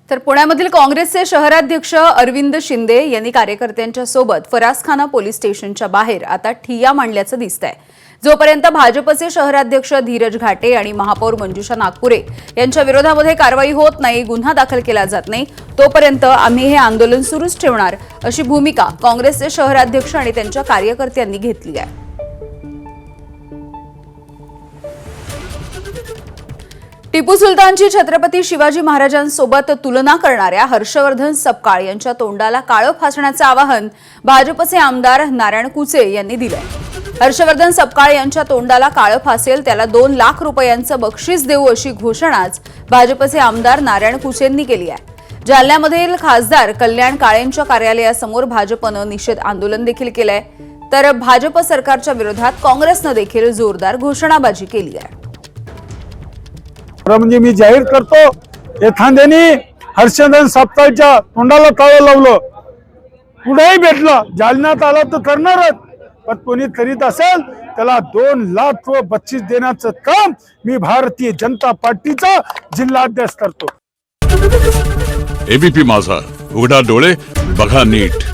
तर पुण्यामधील काँग्रेसचे शहराध्यक्ष अरविंद शिंदे यांनी कार्यकर्त्यांच्या सोबत फरासखाना पोलीस स्टेशनच्या बाहेर आता ठिय्या मांडल्याचं दिसतंय। जोपर्यंत भाजपचे शहराध्यक्ष धीरज घाटे आणि महापौर मंजुषा नागपुरे यांच्या विरोधामध्ये कारवाई होत नाही, गुन्हा दाखल केला जात नाही, तोपर्यंत आम्ही हे आंदोलन सुरूच ठेवणार अशी भूमिका काँग्रेसचे शहराध्यक्ष आणि त्यांच्या कार्यकर्त्यांनी घेतली आहे। टिपू सुलतानची छत्रपती शिवाजी महाराजांसोबत तुलना करणाऱ्या हर्षवर्धन सपकाळ यांच्या तोंडाला काळं फासण्याचे आवाहन भाजपचे आमदार नारायण कुचे यांनी दिलंय। हर्षवर्धन सपकाळ यांच्या तोंडाला काळं फासेल त्याला 2 लाख रुपयांचं बक्षीस देऊ अशी घोषणाच भाजपचे आमदार नारायण कुचेंनी केली आहे। जालन्यामधील खासदार कल्याण काळेंच्या कार्यालयासमोर भाजपनं निषेध आंदोलन देखील केलंय, तर भाजप सरकारच्या विरोधात काँग्रेसनं देखील जोरदार घोषणाबाजी केली आहे। म्हणजे मी जाहीर करतो, एखाद्याने हर्षवर्धन सपकाळच्या तोंडाला काळं लावलं, कुठेही भेटलं, जालन्यात आला तर करणारच, पण कोणी करीत असेल त्याला 2 लाख व बक्षीस देण्याचं काम मी भारतीय जनता पार्टीचा जिल्हाध्यक्ष करतो। एबीपी माझा, उघडा डोळे बघा नीट।